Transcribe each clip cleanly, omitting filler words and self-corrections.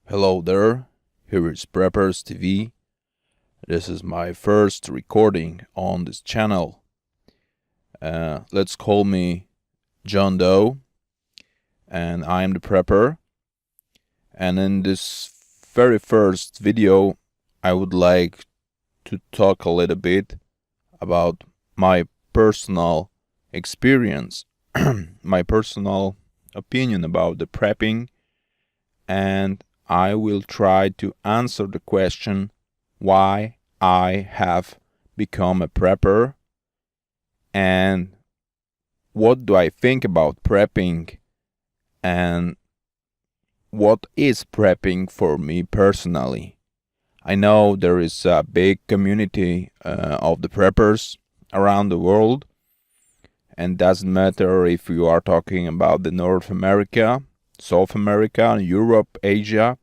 Hello there, here is Preppers TV. This is my first recording on this channel. Let's call me John Doe, and I am the prepper. And in this very first video, I would like to talk a little bit about my personal experience, my personal opinion about the prepping, and I will try to answer the question why I have become a prepper and what do I think about prepping and what is prepping for me personally. I know there is a big community of the preppers around the world, and doesn't matter if you are talking about the North America, South America, Europe, Asia,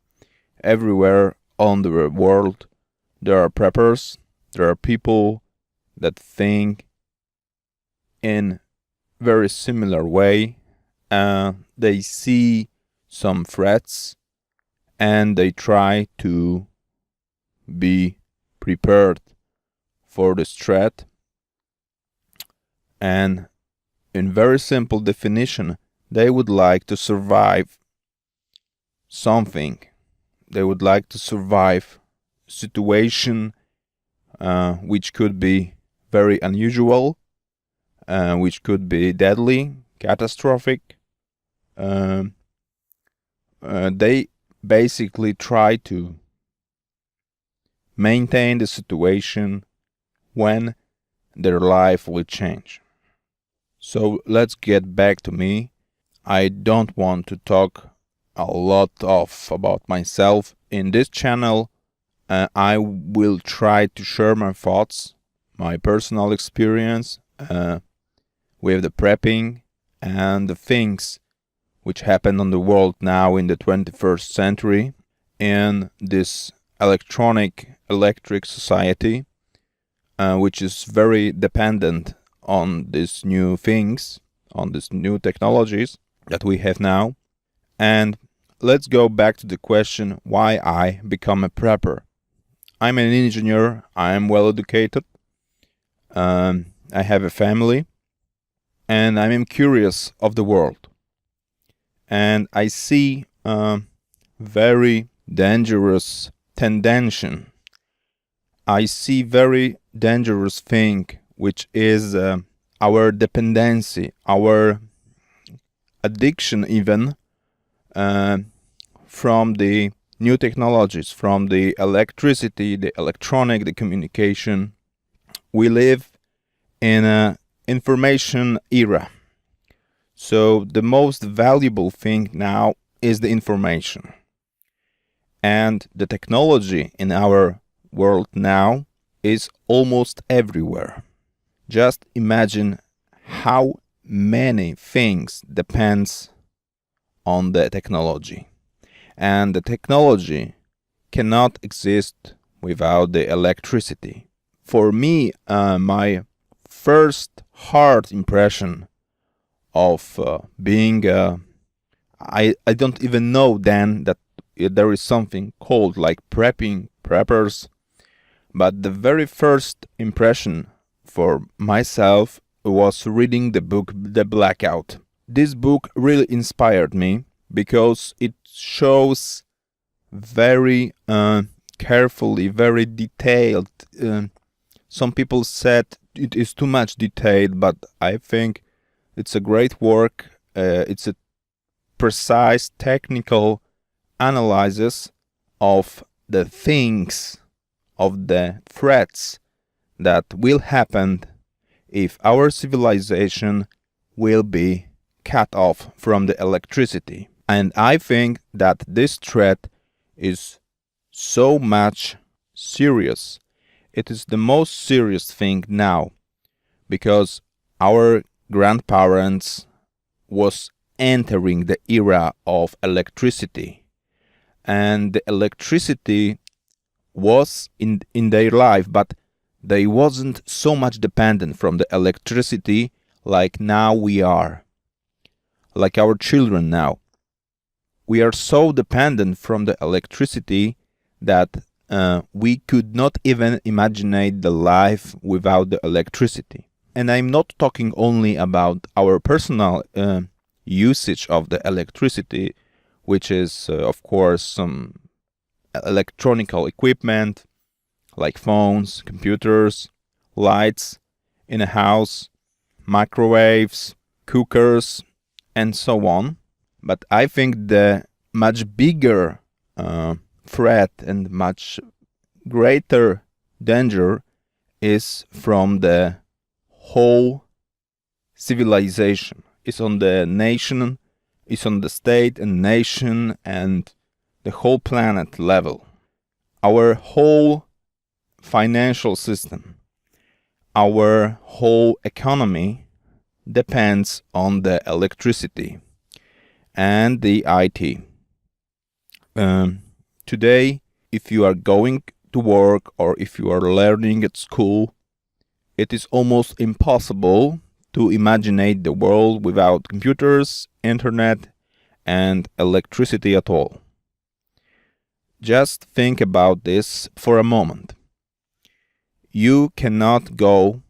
everywhere on the world there are preppers. There are people that think in very similar way. They see some threats and they try to be prepared for this threat. And in very simple definition, they would like to survive something. They would like to survive a situation which could be very unusual, which could be deadly, catastrophic. They basically try to maintain the situation when their life will change. So let's get back to me. I don't want to talk a lot about myself in this channel. I will try to share my thoughts, my personal experience with the prepping and the things which happen on the world now in the 21st century in this electric society, which is very dependent on these new things, on these new technologies that we have now. And let's go back to the question why I become a prepper. I'm an engineer, I am well educated, I have a family, and I'm curious of the world. And I see a very dangerous tendency. I see very dangerous thing, which is our dependency, our addiction even from the new technologies, from the electricity, the electronic, the communication. We live in an information era. So the most valuable thing now is the information. And the technology in our world now is almost everywhere. Just imagine how many things depends on the technology. And the technology cannot exist without the electricity. For me, my first hard impression of being I don't even know then that there is something called like preppers, but the very first impression for myself was reading the book The Blackout. This book really inspired me because it shows very carefully, very detailed. Some people said it is too much detailed, but I think it's a great work. It's a precise technical analysis of the things, of the threats that will happen if our civilization will be cut off from the electricity. And I think that this threat is so much serious. It is the most serious thing now, because our grandparents was entering the era of electricity, and the electricity was in their life, but they wasn't so much dependent from the electricity like now we are, like our children now. we are so dependent from the electricity that we could not even imagine the life without the electricity. And I'm not talking only about our personal usage of the electricity, which is, of course, some electronical equipment like phones, computers, lights in a house, microwaves, cookers, and so on. But I think the much bigger threat and much greater danger is from the whole civilization. It's on the nation, it's on the state and nation and the whole planet level. Our whole financial system, our whole economy depends on the electricity and the IT. Today, if you are going to work or if you are learning at school, it is almost impossible to imagine the world without computers, internet, and electricity at all. Just think about this for a moment. You cannot go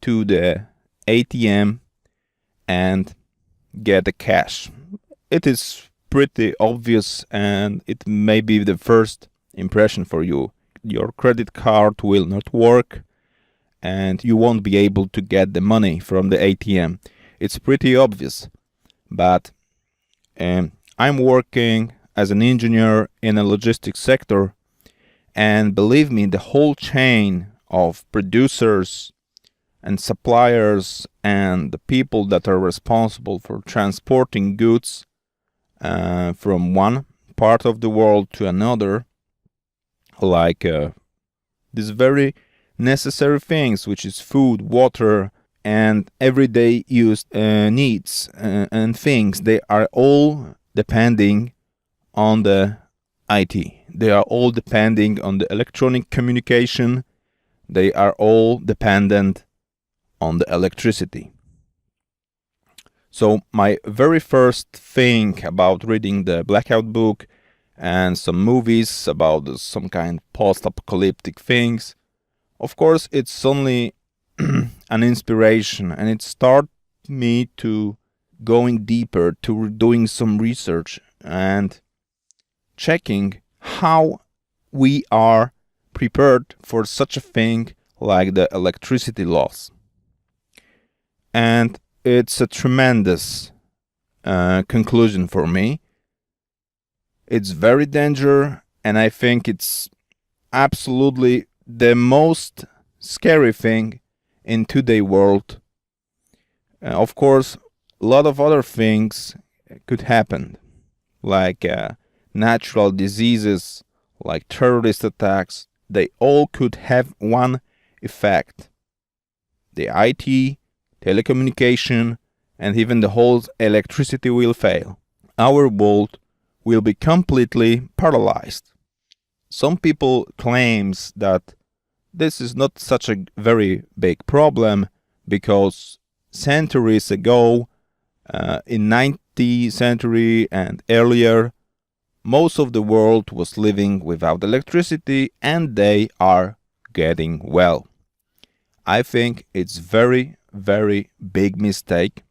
to the ATM and get the cash. It is pretty obvious and it may be the first impression for you. Your credit card will not work and you won't be able to get the money from the ATM. It's pretty obvious. But I'm working as an engineer in a logistics sector, and believe me, the whole chain of producers and suppliers and the people that are responsible for transporting goods from one part of the world to another, like these very necessary things, which is food, water, and everyday use needs and things, they are all depending on the IT. They are all depending on the electronic communication. They are all dependent on the electricity. So my very first thing about reading the Blackout book and some movies about some kind of post-apocalyptic things, of course, it's only an inspiration, and it started me to going deeper, to doing some research and checking how we are prepared for such a thing like the electricity loss. And it's a tremendous conclusion for me. It's very dangerous, and I think it's absolutely the most scary thing in today's world. Of course, a lot of other things could happen, like natural diseases, like terrorist attacks. They all could have one effect. The IT, telecommunication, and even the whole electricity will fail. Our world will be completely paralyzed. Some people claims that this is not such a very big problem because centuries ago, in 19th century and earlier, most of the world was living without electricity and they are getting well. I think it's very, very big mistake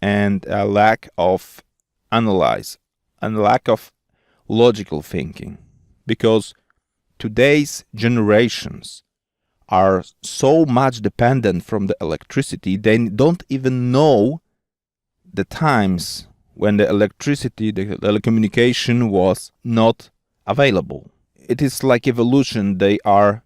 and a lack of analyze and lack of logical thinking, because today's generations are so much dependent from the electricity, they don't even know the times when the electricity, the telecommunication was not available. It is like evolution. They are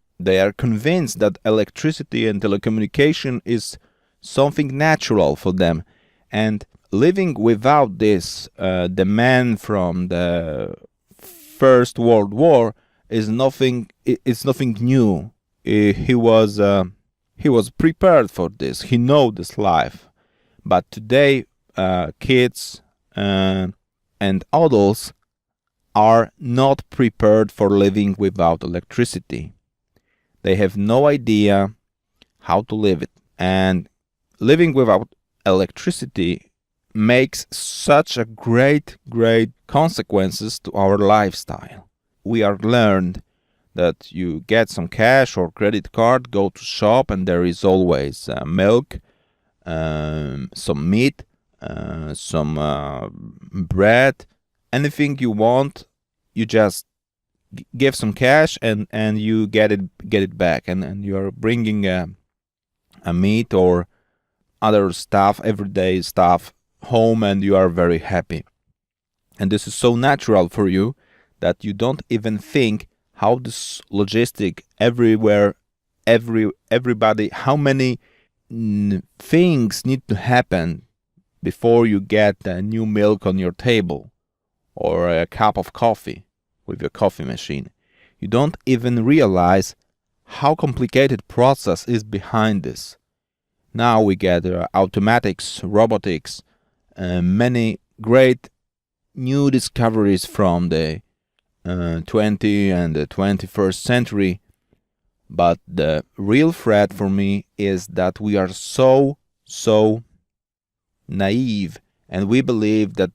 convinced that electricity and telecommunication is something natural for them, and living without this, the man from the First World War is nothing. It's nothing new. He was prepared for this. He know this life, but today kids and adults are not prepared for living without electricity. They have no idea how to live it, and living without electricity makes such a great consequences to our lifestyle. We are learned that you get some cash or credit card, go to shop, and there is always milk, some meat, some bread, anything you want. You just give some cash and you get it back, and you are bringing a meat or other stuff, everyday stuff, home, and you are very happy. And this is so natural for you that you don't even think how this logistic everywhere, everybody, how many things need to happen before you get a new milk on your table or a cup of coffee with your coffee machine. You don't even realize how complicated process is behind this. Now we get automatics, robotics, many great new discoveries from the 20th and the 21st century. But the real threat for me is that we are so naive, and we believe that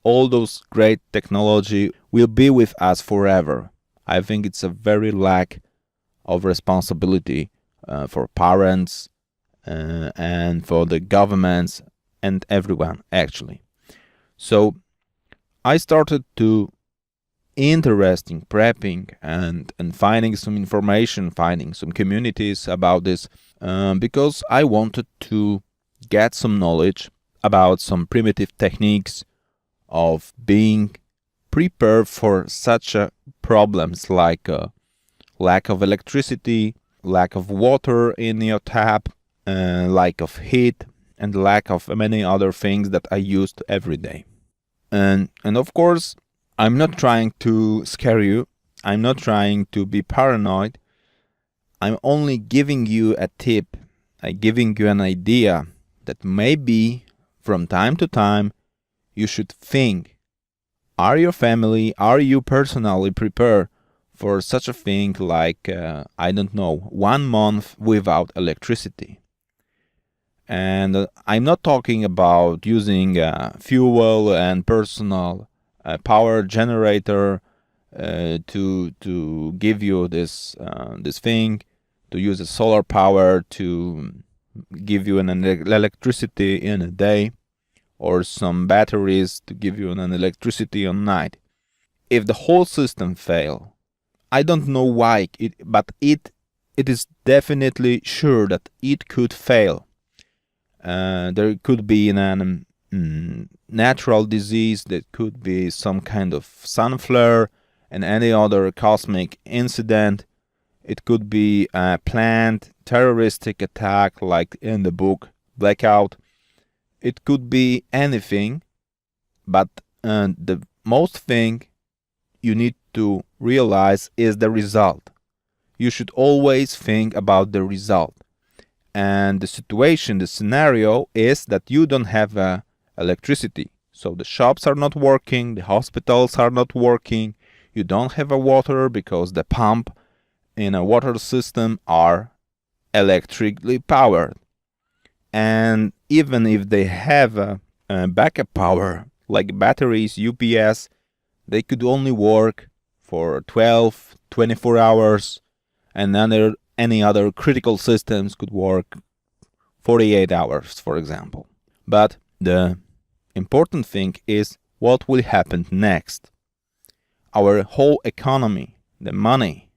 all those great technology will be with us forever. I think it's a very lack of responsibility for parents and for the governments and everyone, actually. So I started to interesting prepping and finding some information, finding some communities about this, because I wanted to get some knowledge about some primitive techniques of being prepared for such problems like lack of electricity, lack of water in your tap, lack of heat, and lack of many other things that I used every day. And of course, I'm not trying to scare you. I'm not trying to be paranoid. I'm only giving you a tip. I'm giving you an idea that maybe from time to time you should think, are your family, are you personally prepared for such a thing like, 1 month without electricity? And I'm not talking about using fuel and personal power generator to give you this thing, to use a solar power to give you an electricity in a day, or some batteries to give you an electricity on night. If the whole system fail, I don't know why, but it is definitely sure that it could fail. There could be an natural disease, there could be some kind of sun flare and any other cosmic incident. It could be a planned terroristic attack like in the book Blackout. It could be anything, but the most thing you need to realize is the result. You should always think about the result. And the situation, the scenario is that you don't have electricity. So the shops are not working, the hospitals are not working, you don't have a water because the pump in a water system are electrically powered. And even if they have a backup power like batteries, UPS, they could only work for 12, 24 hours, and any other critical systems could work 48 hours, for example. But the important thing is what will happen next. Our whole economy, the money,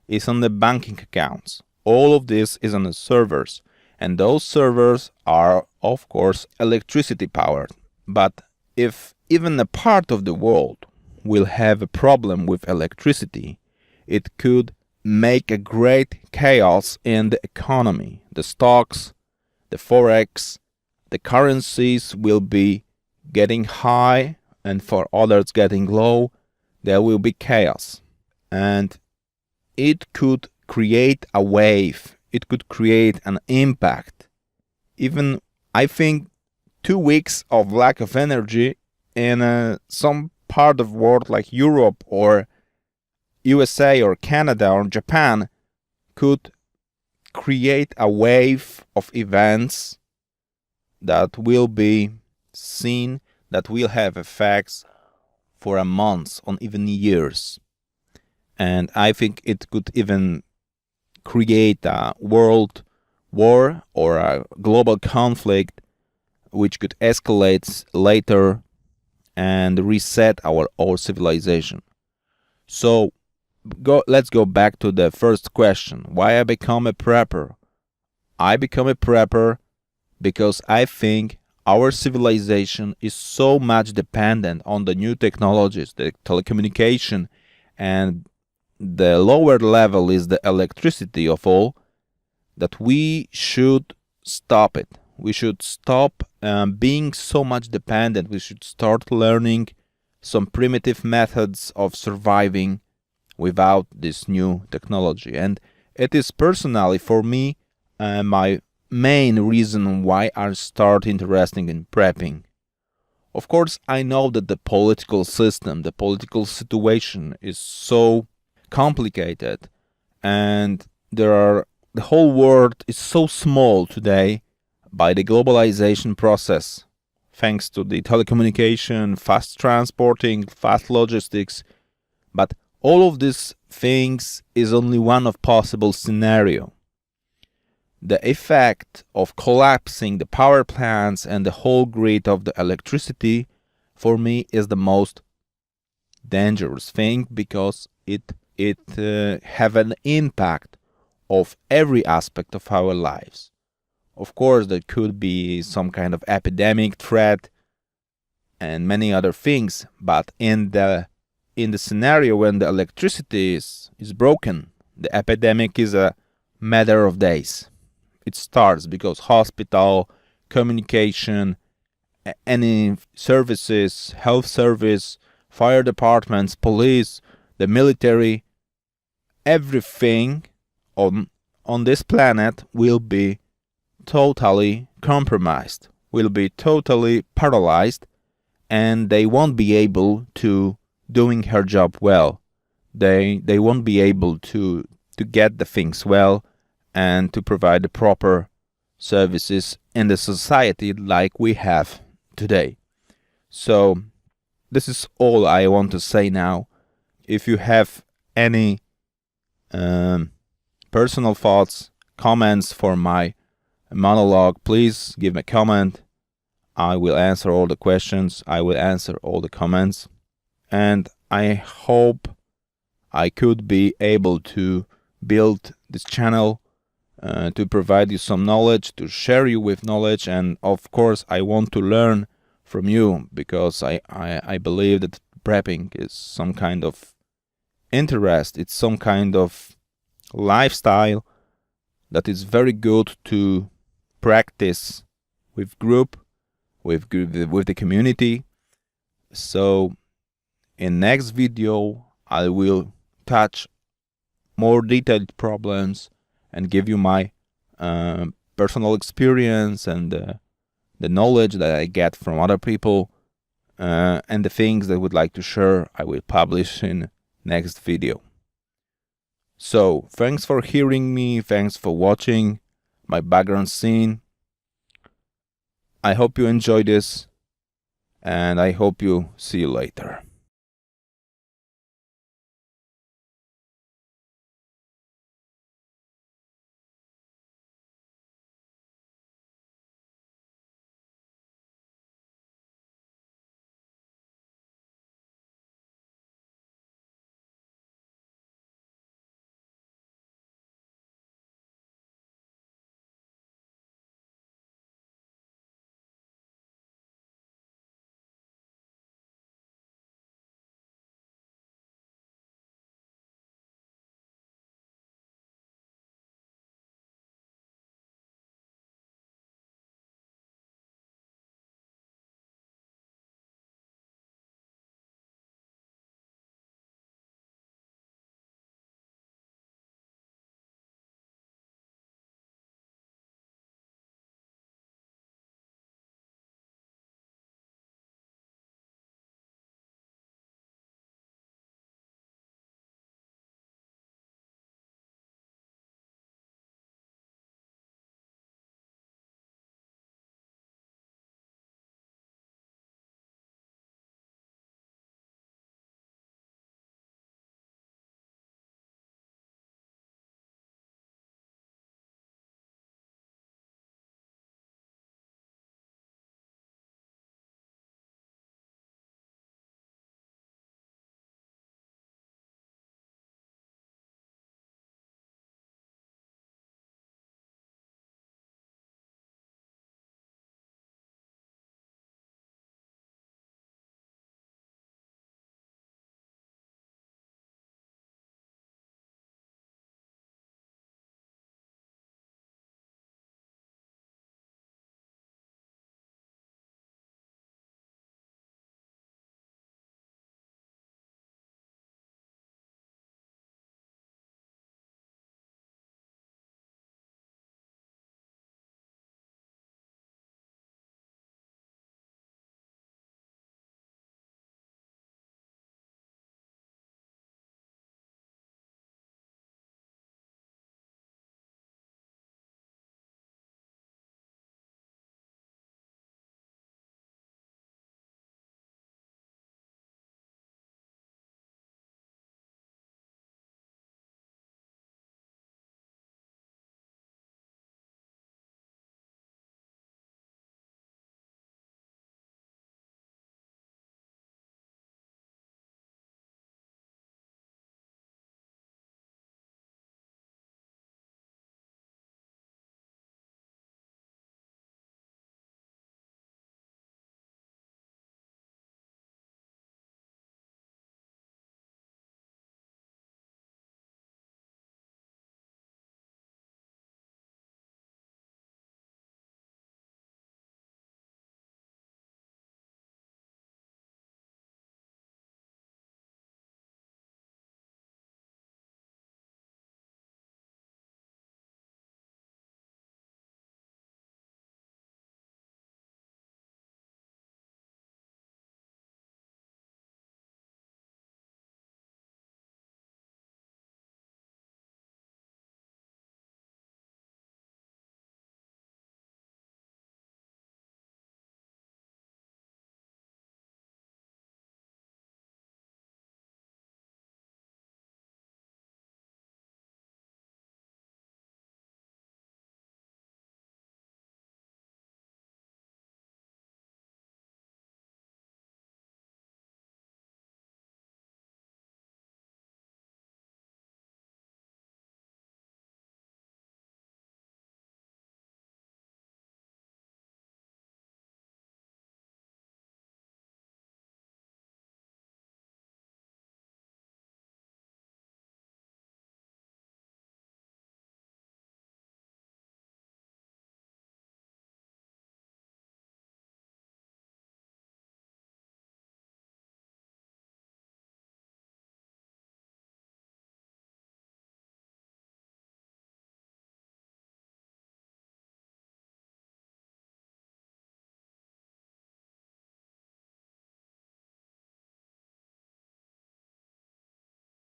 is on the banking accounts. All of this is on the servers, and those servers are, of course, electricity powered. But if even a part of the world will have a problem with electricity, it could make a great chaos in the economy. The stocks, the forex, the currencies will be getting high, and for others getting low. There will be chaos. And it could create a wave. It could create an impact. Even, I think, 2 weeks of lack of energy in some part of the world like Europe or USA or Canada or Japan could create a wave of events that will be seen that will have effects for a month or even years. And I think it could even create a world war or a global conflict which could escalate later and reset our whole civilization. So let's go back to the first question. Why I become a prepper? I become a prepper because I think our civilization is so much dependent on the new technologies, the telecommunication, and the lower level is the electricity of all, that we should stop it. We should stop being so much dependent. We should start learning some primitive methods of surviving without this new technology. And it is personally for me my main reason why I start interesting in prepping. Of course, I know that the political system, the political situation is so complicated, and the whole world is so small today by the globalization process, thanks to the telecommunication, fast transporting, fast logistics. But all of these things is only one of possible scenario. The effect of collapsing the power plants and the whole grid of the electricity for me is the most dangerous thing, because it have an impact of every aspect of our lives. Of course, there could be some kind of epidemic threat and many other things, but in the scenario when the electricity is broken, the epidemic is a matter of days. It starts because hospital, communication, any services, health service, fire departments, police, the military, everything on this planet will be totally compromised, will be totally paralyzed, and they won't be able to doing her job well. They won't be able to get the things well and to provide the proper services in the society like we have today. So this is all I want to say now. If you have any personal thoughts, comments for my monologue, please give me a comment. I will answer all the questions. I will answer all the comments. And I hope I could be able to build this channel to provide you some knowledge, to share you with knowledge. And of course, I want to learn from you, because I believe that prepping is some kind of interest. It's some kind of lifestyle that is very good to practice with group, with the community. So in next video I will touch more detailed problems and give you my personal experience and the knowledge that I get from other people, and the things that I would like to share I will publish in next video. So thanks for hearing me, thanks for watching my background scene. I hope you enjoy this, and I hope you see you later.